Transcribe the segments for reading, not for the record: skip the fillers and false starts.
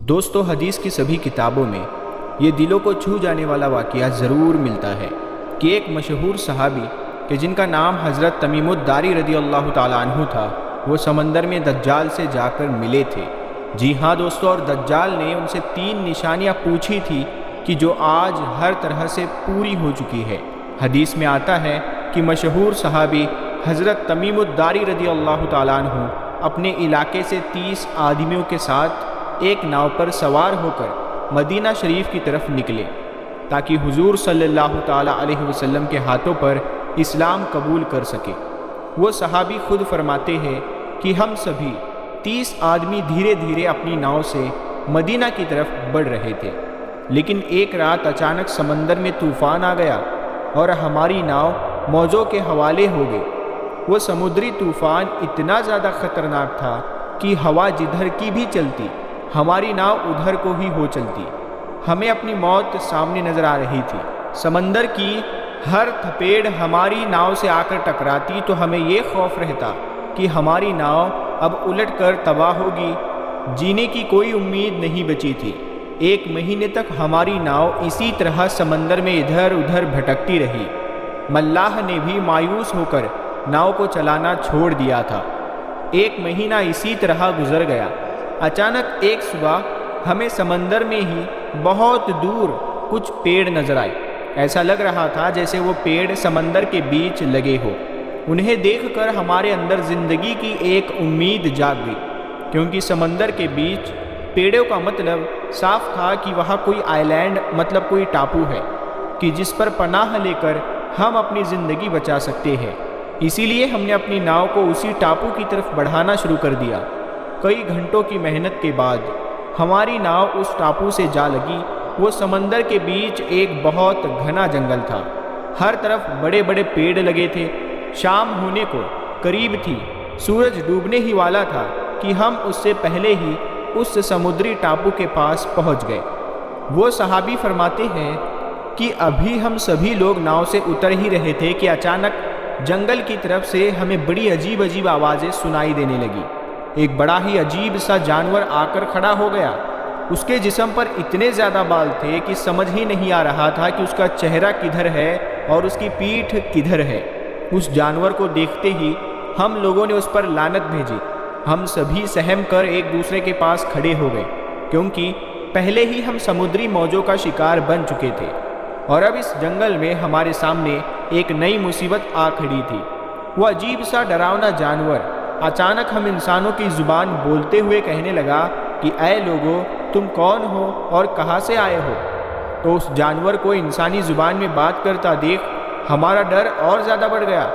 دوستو، حدیث کی سبھی کتابوں میں یہ دلوں کو چھو جانے والا واقعہ ضرور ملتا ہے کہ ایک مشہور صحابی کہ جن کا نام حضرت تمیم الداری رضی اللہ تعالیٰ عنہ تھا، وہ سمندر میں دجال سے جا کر ملے تھے۔ جی ہاں دوستو، اور دجال نے ان سے 3 نشانیاں پوچھی تھی کہ جو آج ہر طرح سے پوری ہو چکی ہے۔ حدیث میں آتا ہے کہ مشہور صحابی حضرت تمیم الداری رضی اللہ تعالیٰ عنہ اپنے علاقے سے 30 آدمیوں کے ساتھ ایک ناؤ پر سوار ہو کر مدینہ شریف کی طرف نکلے تاکہ حضور صلی اللہ تعالیٰ علیہ وسلم کے ہاتھوں پر اسلام قبول کر سکے۔ وہ صحابی خود فرماتے ہیں کہ ہم سبھی 30 آدمی دھیرے دھیرے اپنی ناؤ سے مدینہ کی طرف بڑھ رہے تھے، لیکن ایک رات اچانک سمندر میں طوفان آ گیا اور ہماری ناؤ موجوں کے حوالے ہو گئی۔ وہ سمندری طوفان اتنا زیادہ خطرناک تھا کہ ہوا جدھر کی بھی چلتی، ہماری ناؤ ادھر کو ہی ہو چلتی۔ ہمیں اپنی موت سامنے نظر آ رہی تھی۔ سمندر کی ہر تھپیڑ ہماری ناؤ سے آ کر ٹکراتی تو ہمیں یہ خوف رہتا کہ ہماری ناؤ اب الٹ کر تباہ ہوگی۔ جینے کی کوئی امید نہیں بچی تھی۔ 1 مہینے تک ہماری ناؤ اسی طرح سمندر میں ادھر ادھر بھٹکتی رہی۔ ملاح نے بھی مایوس ہو کر ناؤ کو چلانا چھوڑ دیا تھا۔ 1 مہینہ اسی طرح گزر گیا۔ اچانک ایک صبح ہمیں سمندر میں ہی بہت دور کچھ پیڑ نظر آئے۔ ایسا لگ رہا تھا جیسے وہ پیڑ سمندر کے بیچ لگے ہو۔ انہیں دیکھ کر ہمارے اندر زندگی کی ایک امید جاگ گئی، کیونکہ سمندر کے بیچ پیڑوں کا مطلب صاف تھا کہ وہاں کوئی آئی لینڈ مطلب کوئی ٹاپو ہے کہ جس پر پناہ لے کر ہم اپنی زندگی بچا سکتے ہیں۔ اسی لیے ہم نے اپنی ناؤ کو اسی ٹاپو کی طرف بڑھانا شروع کر دیا۔ کئی گھنٹوں کی محنت کے بعد ہماری ناؤ اس ٹاپو سے جا لگی۔ وہ سمندر کے بیچ ایک بہت گھنا جنگل تھا۔ ہر طرف بڑے بڑے پیڑ لگے تھے۔ شام ہونے کو قریب تھی، سورج ڈوبنے ہی والا تھا کہ ہم اس سے پہلے ہی اس سمندری ٹاپو کے پاس پہنچ گئے۔ وہ صحابی فرماتے ہیں کہ ابھی ہم سبھی لوگ ناؤ سے اتر ہی رہے تھے کہ اچانک جنگل کی طرف سے ہمیں بڑی عجیب عجیب آوازیں سنائی دینے لگی۔ ایک بڑا ہی عجیب سا جانور آ کر کھڑا ہو گیا۔ اس کے جسم پر اتنے زیادہ بال تھے کہ سمجھ ہی نہیں آ رہا تھا کہ اس کا چہرہ کدھر ہے اور اس کی پیٹھ کدھر ہے۔ اس جانور کو دیکھتے ہی ہم لوگوں نے اس پر لعنت بھیجی۔ ہم سبھی سہم کر ایک دوسرے کے پاس کھڑے ہو گئے، کیونکہ پہلے ہی ہم سمندری موجوں کا شکار بن چکے تھے، اور اب اس جنگل میں ہمارے سامنے ایک نئی مصیبت آ کھڑی تھی۔ وہ عجیب سا ڈراؤنا جانور اچانک ہم انسانوں کی زبان بولتے ہوئے کہنے لگا کہ اے لوگو، تم کون ہو اور کہاں سے آئے ہو؟ تو اس جانور کو انسانی زبان میں بات کرتا دیکھ ہمارا ڈر اور زیادہ بڑھ گیا،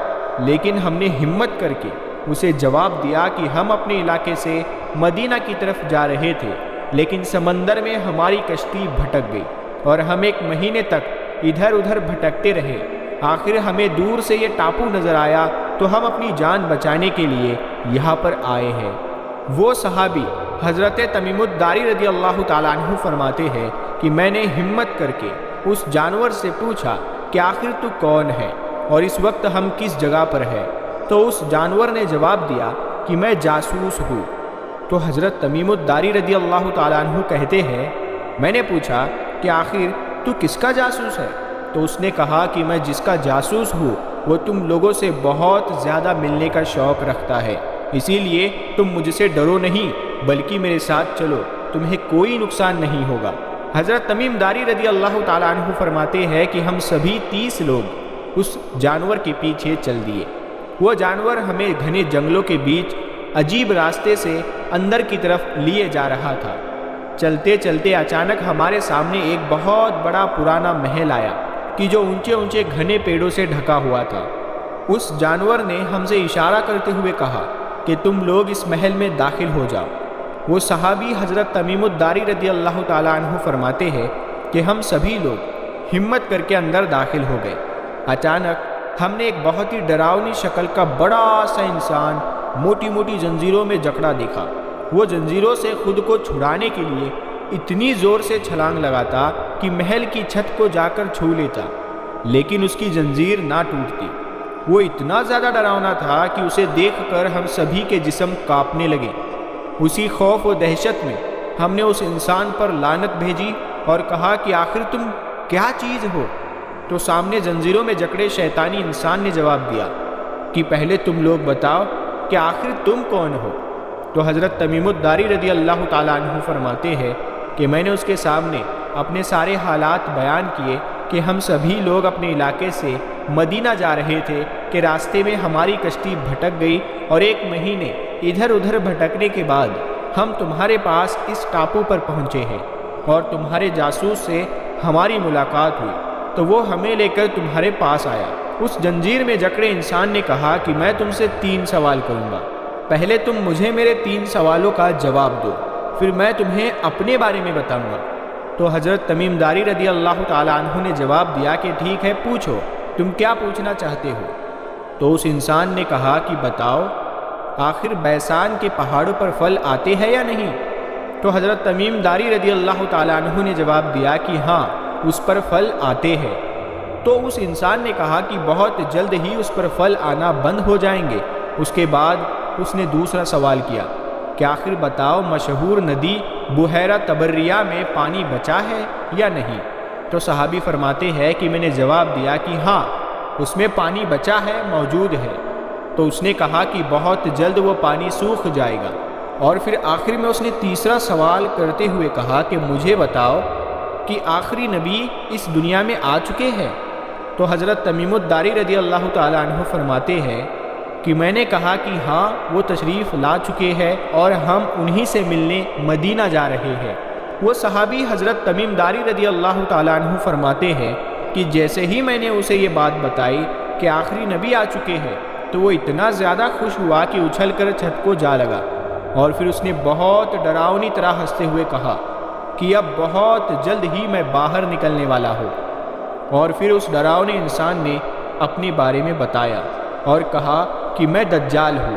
لیکن ہم نے ہمت کر کے اسے جواب دیا کہ ہم اپنے علاقے سے مدینہ کی طرف جا رہے تھے، لیکن سمندر میں ہماری کشتی بھٹک گئی اور ہم 1 مہینے تک ادھر ادھر بھٹکتے رہے۔ آخر ہمیں دور سے یہ ٹاپو نظر آیا تو ہم اپنی جان بچانے کے لیے یہاں پر آئے ہیں۔ وہ صحابی حضرت تمیم الداری رضی اللہ تعالیٰ عنہ فرماتے ہیں کہ میں نے ہمت کر کے اس جانور سے پوچھا کہ آخر تو کون ہے اور اس وقت ہم کس جگہ پر ہے؟ تو اس جانور نے جواب دیا کہ میں جاسوس ہوں۔ تو حضرت تمیم الداری رضی اللہ تعالیٰ عنہ کہتے ہیں میں نے پوچھا کہ آخر تو کس کا جاسوس ہے؟ تو اس نے کہا کہ میں جس کا جاسوس ہوں وہ تم لوگوں سے بہت زیادہ ملنے کا شوق رکھتا ہے، اسی لیے تم مجھ سے ڈرو نہیں بلکہ میرے ساتھ چلو، تمہیں کوئی نقصان نہیں ہوگا۔ حضرت تمیم داری رضی اللہ تعالیٰ عنہ فرماتے ہیں کہ ہم سبھی 30 لوگ اس جانور کے پیچھے چل دیے۔ وہ جانور ہمیں گھنے جنگلوں کے بیچ عجیب راستے سے اندر کی طرف لیے جا رہا تھا۔ چلتے چلتے اچانک ہمارے سامنے ایک بہت بڑا پرانا محل آیا کہ جو اونچے اونچے گھنے پیڑوں سے ڈھکا ہوا تھا۔ اس جانور نے ہم سے اشارہ کرتے ہوئے کہا کہ تم لوگ اس محل میں داخل ہو جاؤ۔ وہ صحابی حضرت تمیم الداری رضی اللہ تعالیٰ عنہ فرماتے ہیں کہ ہم سبھی لوگ ہمت کر کے اندر داخل ہو گئے۔ اچانک ہم نے ایک بہت ہی ڈراؤنی شکل کا بڑا سا انسان موٹی موٹی زنجیروں میں جکڑا دیکھا۔ وہ زنجیروں سے خود کو چھڑانے کے لیے اتنی زور سے چھلانگ لگاتا کہ محل کی چھت کو جا کر چھو لیتا، لیکن اس کی زنجیر نہ ٹوٹتی۔ وہ اتنا زیادہ ڈراؤنا تھا کہ اسے دیکھ کر ہم سبھی کے جسم کانپنے لگے۔ اسی خوف و دہشت میں ہم نے اس انسان پر لعنت بھیجی اور کہا کہ آخر تم کیا چیز ہو؟ تو سامنے زنجیروں میں جکڑے شیطانی انسان نے جواب دیا کہ پہلے تم لوگ بتاؤ کہ آخر تم کون ہو؟ تو حضرت تمیم الداری رضی اللہ تعالیٰ عنہ فرماتے ہیں کہ میں نے اس کے سامنے اپنے سارے حالات بیان کیے کہ ہم سبھی لوگ اپنے علاقے سے مدینہ جا رہے تھے کہ راستے میں ہماری کشتی بھٹک گئی اور 1 مہینے ادھر ادھر بھٹکنے کے بعد ہم تمہارے پاس اس ٹاپو پر پہنچے ہیں اور تمہارے جاسوس سے ہماری ملاقات ہوئی تو وہ ہمیں لے کر تمہارے پاس آیا۔ اس جنجیر میں جکڑے انسان نے کہا کہ میں تم سے 3 سوال کروں گا، پہلے تم مجھے میرے 3 سوالوں کا جواب دو، پھر میں تمہیں اپنے بارے میں بتاؤں گا۔ تو حضرت تمیم داری رضی اللہ تعالیٰ عنہ نے جواب دیا کہ ٹھیک ہے، پوچھو تم کیا پوچھنا چاہتے ہو؟ تو اس انسان نے کہا کہ بتاؤ آخر بیسان کے پہاڑوں پر پھل آتے ہیں یا نہیں؟ تو حضرت تمیم داری رضی اللہ تعالیٰ عنہ نے جواب دیا کہ ہاں اس پر پھل آتے ہیں۔ تو اس انسان نے کہا کہ بہت جلد ہی اس پر پھل آنا بند ہو جائیں گے۔ اس کے بعد اس نے دوسرا سوال کیا کہ آخر بتاؤ مشہور ندی بحیرہ تبریہ میں پانی بچا ہے یا نہیں؟ تو صحابی فرماتے ہیں کہ میں نے جواب دیا کہ ہاں اس میں پانی بچا ہے، موجود ہے۔ تو اس نے کہا کہ بہت جلد وہ پانی سوکھ جائے گا۔ اور پھر آخر میں اس نے تیسرا سوال کرتے ہوئے کہا کہ مجھے بتاؤ کہ آخری نبی اس دنیا میں آ چکے ہیں؟ تو حضرت تمیم الداری رضی اللہ تعالیٰ عنہ فرماتے ہیں کہ میں نے کہا کہ ہاں وہ تشریف لا چکے ہیں اور ہم انہی سے ملنے مدینہ جا رہے ہیں۔ وہ صحابی حضرت تمیم داری رضی اللہ تعالیٰ عنہ فرماتے ہیں کہ جیسے ہی میں نے اسے یہ بات بتائی کہ آخری نبی آ چکے ہیں تو وہ اتنا زیادہ خوش ہوا کہ اچھل کر چھت کو جا لگا، اور پھر اس نے بہت ڈراؤنی طرح ہنستے ہوئے کہا کہ اب بہت جلد ہی میں باہر نکلنے والا ہوں۔ اور پھر اس ڈراؤنے انسان نے اپنے بارے میں بتایا اور کہا کہ میں دجال ہوں،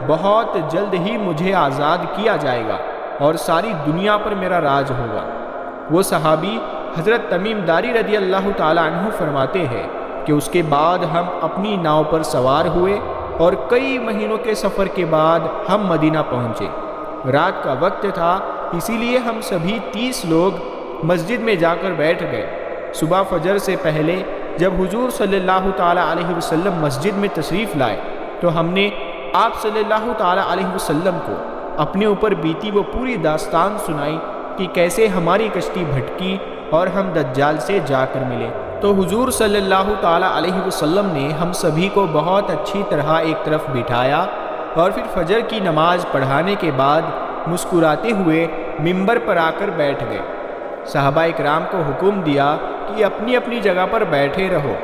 بہت جلد ہی مجھے آزاد کیا جائے گا اور ساری دنیا پر میرا راج ہوگا۔ وہ صحابی حضرت تمیم داری رضی اللہ تعالیٰ عنہ فرماتے ہیں کہ اس کے بعد ہم اپنی ناؤ پر سوار ہوئے اور کئی مہینوں کے سفر کے بعد ہم مدینہ پہنچے۔ رات کا وقت تھا، اسی لیے ہم سبھی 30 لوگ مسجد میں جا کر بیٹھ گئے۔ صبح فجر سے پہلے جب حضور صلی اللہ تعالیٰ علیہ وسلم مسجد میں تشریف لائے تو ہم نے آپ صلی اللہ تعالیٰ علیہ وسلم کو اپنے اوپر بیتی وہ پوری داستان سنائی کہ کیسے ہماری کشتی بھٹکی اور ہم دجال سے جا کر ملے۔ تو حضور صلی اللہ تعالیٰ علیہ وسلم نے ہم سبھی کو بہت اچھی طرح ایک طرف بٹھایا اور پھر فجر کی نماز پڑھانے کے بعد مسکراتے ہوئے ممبر پر آ کر بیٹھ گئے۔ صحابہ اکرام کو حکم دیا کہ اپنی اپنی جگہ پر بیٹھے رہو،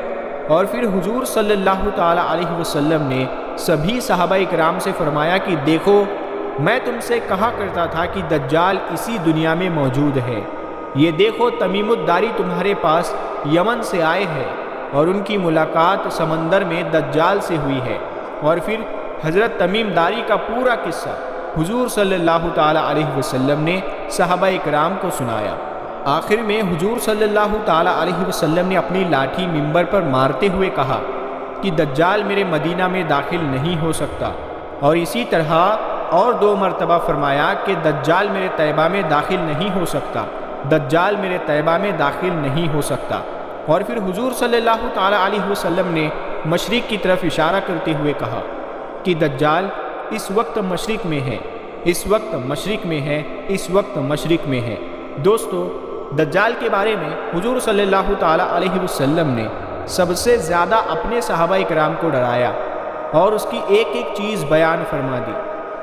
اور پھر حضور صلی اللہ تعالیٰ علیہ وسلم نے سبھی صحابہ اکرام سے فرمایا کہ دیکھو میں تم سے کہا کرتا تھا کہ دجال اسی دنیا میں موجود ہے، یہ دیکھو تمیم الداری تمہارے پاس یمن سے آئے ہیں اور ان کی ملاقات سمندر میں دجال سے ہوئی ہے۔ اور پھر حضرت تمیم داری کا پورا قصہ حضور صلی اللہ تعالیٰ علیہ وسلم نے صحابہ اکرام کو سنایا۔ آخر میں حضور صلی اللہ تعالیٰ علیہ وسلم نے اپنی لاٹھی ممبر پر مارتے ہوئے کہا کہ دجال میرے مدینہ میں داخل نہیں ہو سکتا، اور اسی طرح اور 2 مرتبہ فرمایا کہ دجال میرے طیبہ میں داخل نہیں ہو سکتا، دجال میرے طیبہ میں داخل نہیں ہو سکتا۔ اور پھر حضور صلی اللہ تعالیٰ علیہ وسلم نے مشرق کی طرف اشارہ کرتے ہوئے کہا کہ دجال اس وقت مشرق میں ہے، اس وقت مشرق میں ہے، اس وقت مشرق میں ہے۔ دوستو، دجال کے بارے میں حضور صلی اللہ تعالیٰ علیہ وسلم نے سب سے زیادہ اپنے صحابہ اکرام کو ڈرایا اور اس کی ایک ایک چیز بیان فرما دی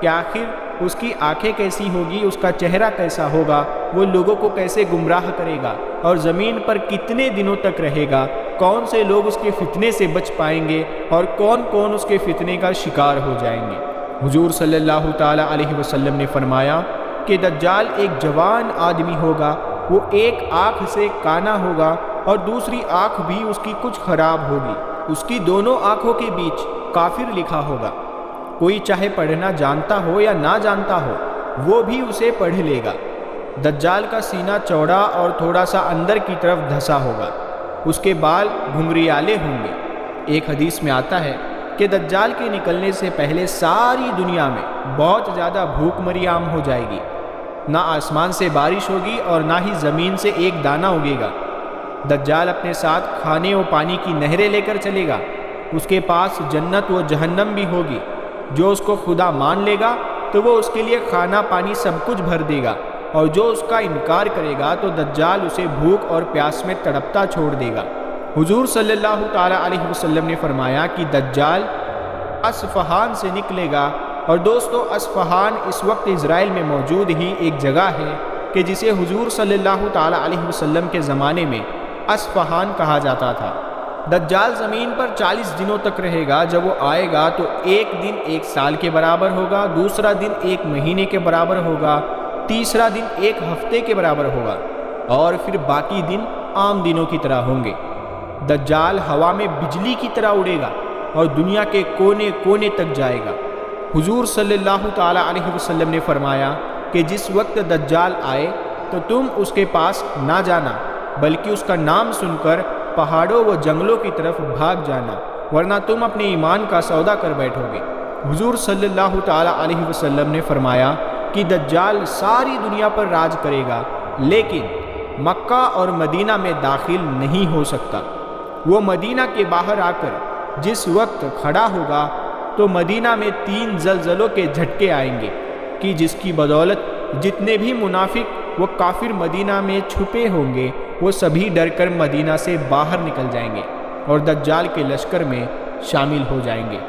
کہ آخر اس کی آنکھیں کیسی ہوگی، اس کا چہرہ کیسا ہوگا، وہ لوگوں کو کیسے گمراہ کرے گا اور زمین پر کتنے دنوں تک رہے گا، کون سے لوگ اس کے فتنے سے بچ پائیں گے اور کون کون اس کے فتنے کا شکار ہو جائیں گے۔ حضور صلی اللہ تعالیٰ علیہ وسلم نے فرمایا کہ دجال ایک جوان آدمی ہوگا، وہ ایک آنکھ سے کانا ہوگا اور دوسری آنکھ بھی اس کی کچھ خراب ہوگی، اس کی دونوں آنکھوں کے بیچ کافر لکھا ہوگا، کوئی چاہے پڑھنا جانتا ہو یا نہ جانتا ہو وہ بھی اسے پڑھ لے گا۔ دجال کا سینہ چوڑا اور تھوڑا سا اندر کی طرف دھسا ہوگا، اس کے بال گھنگریالے ہوں گے۔ ایک حدیث میں آتا ہے کہ دجال کے نکلنے سے پہلے ساری دنیا میں بہت زیادہ بھوک مری عام ہو جائے گی، نہ آسمان سے بارش ہوگی اور نہ ہی زمین سے ایک دانہ اگے گا۔ دجال اپنے ساتھ کھانے و پانی کی نہریں لے کر چلے گا۔ اس کے پاس جنت و جہنم بھی ہوگی۔ جو اس کو خدا مان لے گا تو وہ اس کے لیے کھانا پانی سب کچھ بھر دے گا، اور جو اس کا انکار کرے گا تو دجال اسے بھوک اور پیاس میں تڑپتا چھوڑ دے گا۔ حضور صلی اللہ تعالیٰ علیہ وسلم نے فرمایا کہ دجال اصفہان سے نکلے گا۔ اور دوستو، اصفہان اس وقت اسرائیل میں موجود ہی ایک جگہ ہے کہ جسے حضور صلی اللہ تعالیٰ علیہ وسلم کے زمانے میں اصفہان کہا جاتا تھا۔ دجال زمین پر 40 دنوں تک رہے گا۔ جب وہ آئے گا تو ایک دن 1 سال کے برابر ہوگا، دوسرا دن 1 مہینے کے برابر ہوگا، تیسرا دن 1 ہفتے کے برابر ہوگا، اور پھر باقی دن عام دنوں کی طرح ہوں گے۔ دجال ہوا میں بجلی کی طرح اڑے گا اور دنیا کے کونے کونے تک جائے گا۔ حضور صلی اللہ تعالیٰ علیہ وسلم نے فرمایا کہ جس وقت دجال آئے تو تم اس کے پاس نہ جانا، بلکہ اس کا نام سن کر پہاڑوں و جنگلوں کی طرف بھاگ جانا، ورنہ تم اپنے ایمان کا سودا کر بیٹھو گے۔ حضور صلی اللہ تعالیٰ علیہ وسلم نے فرمایا کہ دجال ساری دنیا پر راج کرے گا، لیکن مکہ اور مدینہ میں داخل نہیں ہو سکتا۔ وہ مدینہ کے باہر آ کر جس وقت کھڑا ہوگا تو مدینہ میں 3 زلزلوں کے جھٹکے آئیں گے کہ جس کی بدولت جتنے بھی منافق و کافر مدینہ میں چھپے ہوں گے وہ سبھی ڈر کر مدینہ سے باہر نکل جائیں گے اور دجال کے لشکر میں شامل ہو جائیں گے۔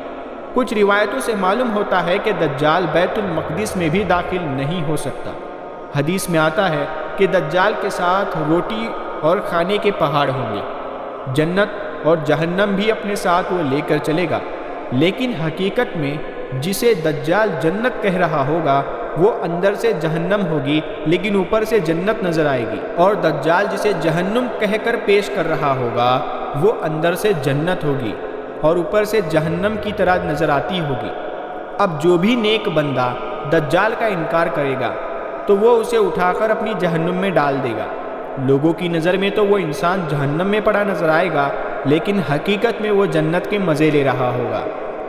کچھ روایتوں سے معلوم ہوتا ہے کہ دجال بیت المقدس میں بھی داخل نہیں ہو سکتا۔ حدیث میں آتا ہے کہ دجال کے ساتھ روٹی اور کھانے کے پہاڑ ہوں گے۔ جنت اور جہنم بھی اپنے ساتھ وہ لے کر چلے گا، لیکن حقیقت میں جسے دجال جنت کہہ رہا ہوگا وہ اندر سے جہنم ہوگی، لیکن اوپر سے جنت نظر آئے گی، اور دجال جسے جہنم کہہ کر پیش کر رہا ہوگا وہ اندر سے جنت ہوگی اور اوپر سے جہنم کی طرح نظر آتی ہوگی۔ اب جو بھی نیک بندہ دجال کا انکار کرے گا تو وہ اسے اٹھا کر اپنی جہنم میں ڈال دے گا۔ لوگوں کی نظر میں تو وہ انسان جہنم میں پڑا نظر آئے گا، لیکن حقیقت میں وہ جنت کے مزے لے رہا ہوگا۔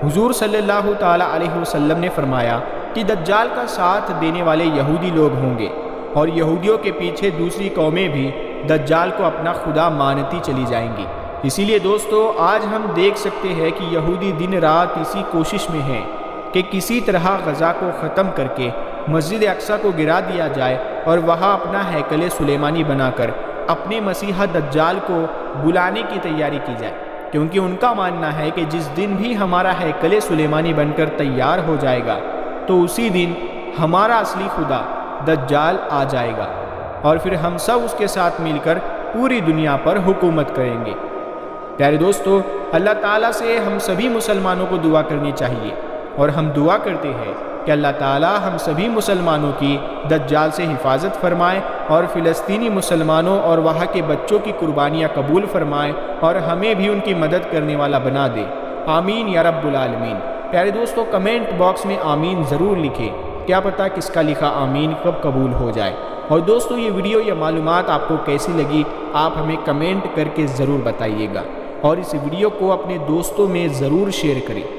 حضور صلی اللہ تعالیٰ علیہ وسلم نے فرمایا کہ دجال کا ساتھ دینے والے یہودی لوگ ہوں گے، اور یہودیوں کے پیچھے دوسری قومیں بھی دجال کو اپنا خدا مانتی چلی جائیں گی۔ اسی لیے دوستو، آج ہم دیکھ سکتے ہیں کہ یہودی دن رات اسی کوشش میں ہیں کہ کسی طرح غزہ کو ختم کر کے مسجد اقصیٰ کو گرا دیا جائے اور وہاں اپنا ہیکل سلیمانی بنا کر اپنے مسیح دجال کو بلانے کی تیاری کی جائے، کیونکہ ان کا ماننا ہے کہ جس دن بھی ہمارا ہیکل سلیمانی بن کر تیار ہو جائے گا تو اسی دن ہمارا اصلی خدا دجال آ جائے گا، اور پھر ہم سب اس کے ساتھ مل کر پوری دنیا پر حکومت کریں گے۔ پیارے دوستو، اللہ تعالیٰ سے ہم سبھی مسلمانوں کو دعا کرنی چاہیے، اور ہم دعا کرتے ہیں کہ اللہ تعالیٰ ہم سبھی مسلمانوں کی دجال سے حفاظت فرمائے، اور فلسطینی مسلمانوں اور وہاں کے بچوں کی قربانیاں قبول فرمائے، اور ہمیں بھی ان کی مدد کرنے والا بنا دے۔ آمین یا رب العالمین۔ پیارے دوستو، کمنٹ باکس میں آمین ضرور لکھیں، کیا پتہ کس کا لکھا آمین کب قبول ہو جائے۔ اور دوستو، یہ ویڈیو یا معلومات آپ کو کیسی لگی آپ ہمیں کمنٹ کر کے ضرور بتائیے گا، اور اس ویڈیو کو اپنے دوستوں میں ضرور شیئر کریں۔